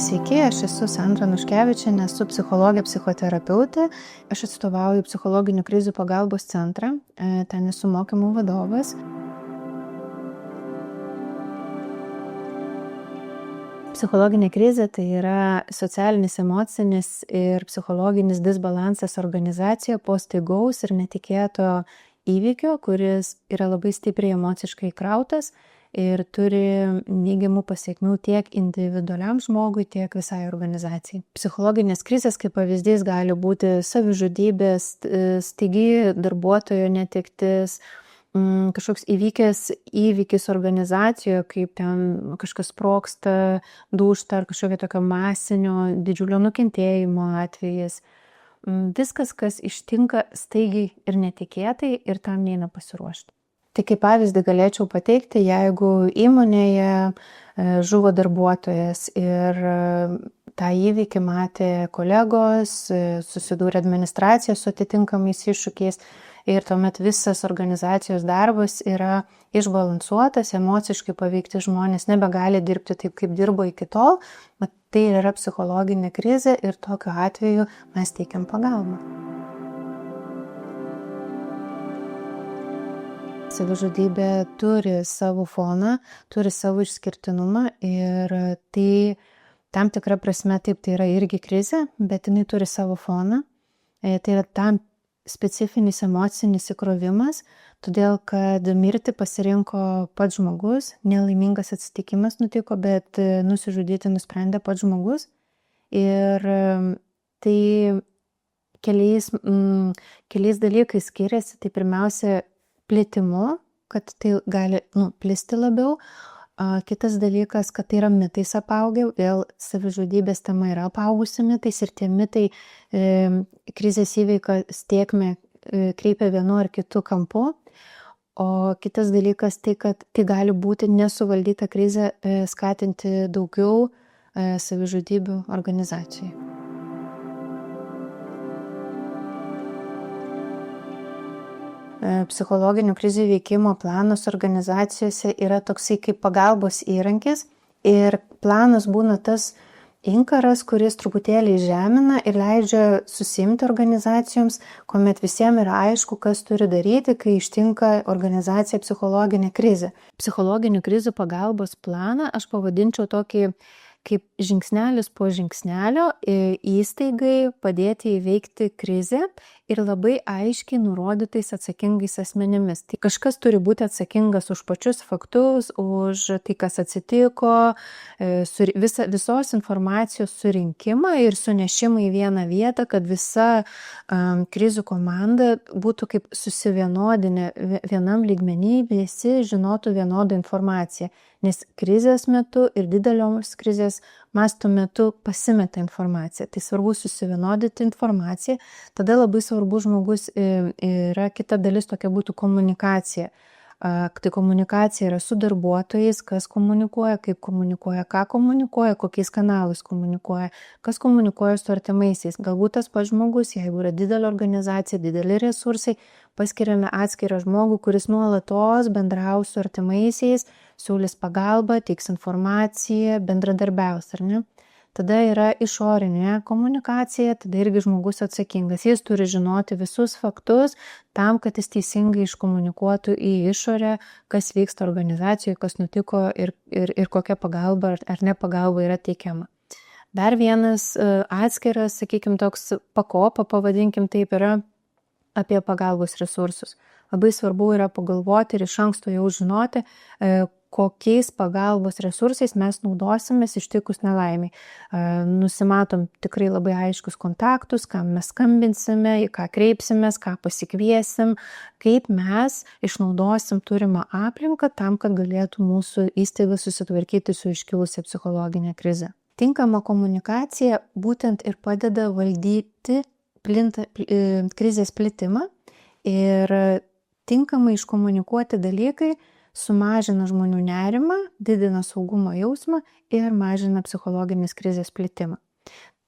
Sveiki, aš esu Sandra Nuškevičienė, esu psichologė, psichoterapeutė. Aš atstovauju psichologinių krizių pagalbos centrą, ten esu mokymų vadovas. Psichologinė krizė tai yra socialinis, emocinis ir psichologinis disbalansas organizacijoje po staigaus ir netikėto įvykio, kuris yra labai stipriai emociškai įkrautas ir turi neigiamų pasekmių tiek individualiam žmogui, tiek visai organizacijai. Psichologinės krizės kaip pavyzdys gali būti savižudybės, staigi darbuotojo netektis, kažkoks įvykis organizacijoje, kaip ten kažkas sprogsta, dūžta ar kažkokio tokio masinio didžiulio nukentėjimo atvejis. Viskas, kas ištinka staigiai ir netikėtai ir tam neina pasiruošti. Tai kaip pavyzdį galėčiau pateikti, jeigu įmonėje žuvo darbuotojas ir tą įvykį matė kolegos, susidūrė administracija su atitinkamais iššūkiais ir tuomet visas organizacijos darbas yra išbalansuotas, emociškai paveikti žmonės nebegali dirbti taip, kaip dirbo iki tol, bet tai yra psichologinė krizė ir tokiu atveju mes teikiam pagalbą. Savižudybė turi savo foną, turi savo išskirtinumą ir tai tam tikra prasme taip tai yra irgi krizė, bet jinai turi savo foną. Tai yra tam specifinis emocinis įkrovimas, todėl kad mirti pasirinko pats žmogus, nelaimingas atsitikimas nutiko, bet nusižudyti nusprendė pats žmogus. Ir tai keliais dalykais skiriasi, tai pirmiausia plitimu, kad tai gali plisti labiau. Kitas dalykas, kad tai yra mitais apaugę, vėl savižudybės tema yra apaugusi mitais ir tie mitai krizės įveikos tėkmę kreipia vienu ar kitu kampu. O kitas dalykas tai, kad tai gali būti nesuvaldyta krizė skatinti daugiau savižudybių organizacijai. Psichologinių krizių veikimo planas organizacijose yra toksai kaip pagalbos įrankis ir planas būna tas inkaras, kuris truputėlį žemina ir leidžia susiimti organizacijoms, kuomet visiems yra aišku, kas turi daryti, kai ištinka organizacija psichologinė krizė. Psichologinių krizių pagalbos planą aš pavadinčiau tokį kaip žingsnelis po žingsnelio įstaigai padėti įveikti krizę ir labai aiškiai nurodytais atsakingais asmenimis. Tai kažkas turi būti atsakingas už pačius faktus, už tai, kas atsitiko, visos informacijos surinkimą ir sunešimą į vieną vietą, kad visa krizių komanda būtų kaip susivienodinę vienam lygmenį, visi žinotų vienodą informaciją. Nes krizės metu ir didelios krizės masto metu pasimeta informacija. Tai svarbu susivienodyti informaciją. Tada labai svarbu žmogus yra kita dalis tokia būtų komunikacija. Tai komunikacija yra su darbuotojais, kas komunikuoja, kaip komunikuoja, ką komunikuoja, kokiais kanalais komunikuoja, kas komunikuoja su artimaisiais. Galbūt tas pats žmogus, jeigu yra didelė organizacija, dideli resursai, paskiriame atskirą žmogų, kuris nuolatos bendraus su artimaisiais, siūlys pagalbą, teiks informaciją, bendradarbiaus, ar ne? Tada yra išorinė komunikacija, tada irgi žmogus atsakingas. Jis turi žinoti visus faktus tam, kad jis teisingai iškomunikuotų į išorę, kas vyksta organizacijoje, kas nutiko ir kokia pagalba ar ne pagalba yra teikiama. Dar vienas atskiras, sakykime, toks pakopa, pavadinkim taip, yra apie pagalbos resursus. Labai svarbu yra pagalvoti ir iš anksto jau žinoti, kokiais pagalbos resursais mes naudosimės ištikus nelaimiai. Nusimatom tikrai labai aiškius kontaktus, kam mes skambinsime, į ką kreipsimės, ką pasikviesim, kaip mes išnaudosim turimą aplinką tam, kad galėtų mūsų įstaiga susitvarkyti su iškilusia psichologinė krize. Tinkama komunikacija būtent ir padeda valdyti krizės plitimą ir tinkamai iškomunikuoti dalykai sumažina žmonių nerimą, didina saugumo jausmą ir mažina psichologinės krizės plitimą.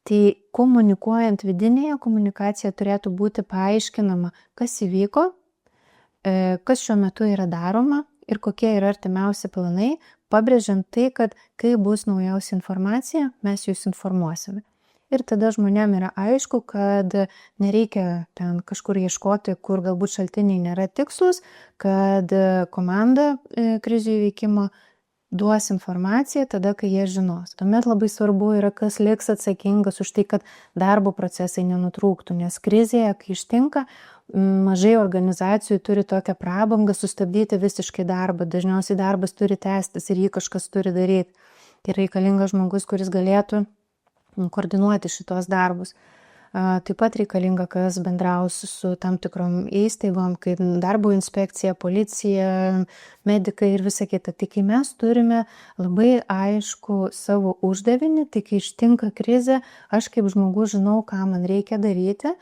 Tai komunikuojant vidinėje komunikacijoje turėtų būti paaiškinama, kas įvyko, kas šiuo metu yra daroma ir kokie yra artimiausi planai, pabrėžiant tai, kad kai bus naujausia informacija, mes jūs informuosime. Ir tada žmonėm yra aišku, kad nereikia ten kažkur ieškoti, kur galbūt šaltiniai nėra tikslus, kad komanda krizių įveikimo duos informaciją tada, kai jie žinos. Tuomet labai svarbu yra, kas liks atsakingas už tai, kad darbo procesai nenutrūktų, nes krizėje, kai ištinka, mažai organizacijų turi tokią prabangą sustabdyti visiškai darbą. Dažniausiai darbas turi tęstis ir jį kažkas turi daryti. Tai reikalingas žmogus, kuris galėtų koordinuoti šitos darbus. Taip pat reikalinga, kas bendraus su tam tikrom įstaigom, kaip darbo inspekcija, policija, medikai ir visa kita. Tai kai mes turime labai aišku savo uždavinį, tai kai ištinka krizė, aš kaip žmogus žinau, ką man reikia daryti.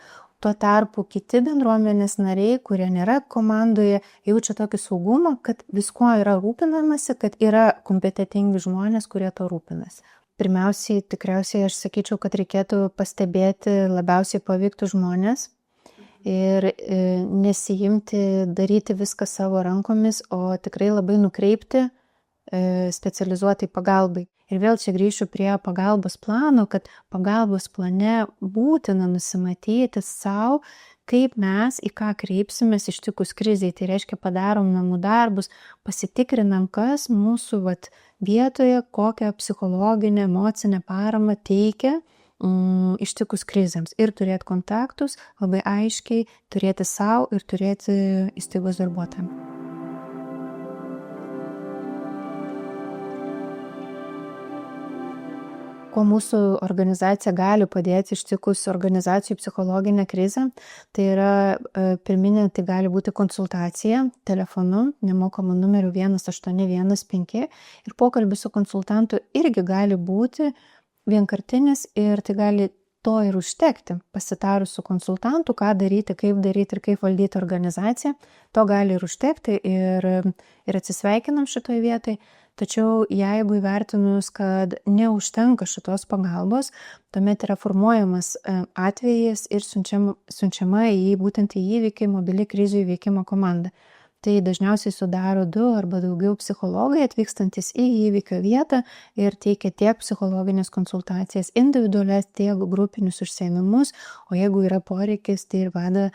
Tuo tarpu kiti bendruomenės nariai, kurie nėra komandoje, jaučia tokį saugumą, kad viskuo yra rūpinamasi, kad yra kompetentingi žmonės, kurie to rūpinasi. Pirmiausiai, tikriausiai aš sakyčiau, kad reikėtų pastebėti labiausiai paveiktų žmonės ir nesijimti daryti viską savo rankomis, o tikrai labai nukreipti specializuotai pagalbai. Ir vėl čia grįšiu prie pagalbos plano, kad pagalbos plane būtina nusimatyti savo, kaip mes į ką kreipsimės ištikus krizei. Tai reiškia, padarom namų darbus, pasitikrinam, kas mūsų vietoje, kokią psichologinę, emocinę paramą teikia ištikus krizėms. Ir turėti kontaktus, labai aiškiai turėti savo ir turėti įstaigos darbuotojams. Kuo mūsų organizacija gali padėti ištikus organizacijų psichologinę krizę, tai yra pirminė, tai gali būti konsultacija telefonu, nemokamu numeriu 1815 ir pokalbis su konsultantu irgi gali būti vienkartinis ir tai gali to ir užtekti, pasitarus su konsultantu, ką daryti, kaip daryti ir kaip valdyti organizaciją, to gali ir užtekti ir atsisveikinam šitoj vietoj. Tačiau jeigu įvertinus, kad neužtenka šitos pagalbos, tuomet yra formuojamas atvejis ir siunčiama į būtent į įvykį mobili krizių įveikimo komanda. Tai dažniausiai sudaro 2 arba daugiau psichologai atvykstantis į įvykio vietą ir teikia tiek psichologinės konsultacijas individualias, tiek grupinius užsiėmimus, o jeigu yra poreikis, tai ir veda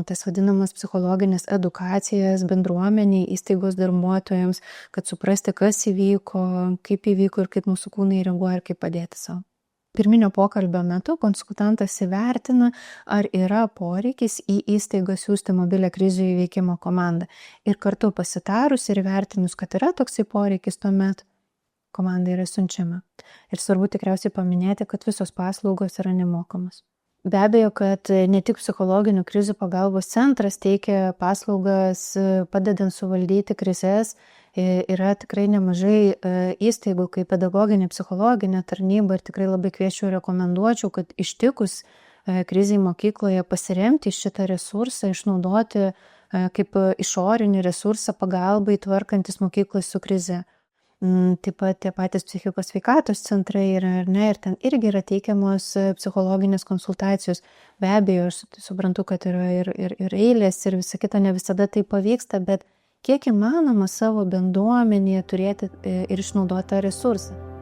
tas vadinamas psichologinės edukacijas bendruomeniai, įstaigos darbuotojams, kad suprasti, kas įvyko, kaip įvyko ir kaip mūsų kūnai reaguoja ir kaip padėti savo. Pirminio pokalbio metu konsultantas įvertina, ar yra poreikis į įstaigą siųsti mobilią krizių įveikimo komandą. Ir kartu pasitarus ir įvertinus, kad yra toksai poreikis, tuomet komanda yra siunčiama. Ir svarbu tikriausiai paminėti, kad visos paslaugos yra nemokamos. Be abejo, kad ne tik psichologinių krizių pagalbos centras teikia paslaugas padedant suvaldyti krizes, yra tikrai nemažai įstaigų kaip pedagoginė, psichologinė tarnyba ir tikrai labai kviečiu ir rekomenduočiau, kad ištikus krizei mokykloje pasiremti šitą resursą, išnaudoti kaip išorinį resursą pagalbai tvarkantis mokyklos su krize. Taip pat tie patys psichikos sveikatos centrai ir ten irgi yra teikiamos psichologinės konsultacijos. Be abejo, aš suprantu, kad yra ir eilės ir visa kita, ne visada tai pavyksta, bet kiek įmanoma savo bendruomenėje turėti ir išnaudoti tą resursą.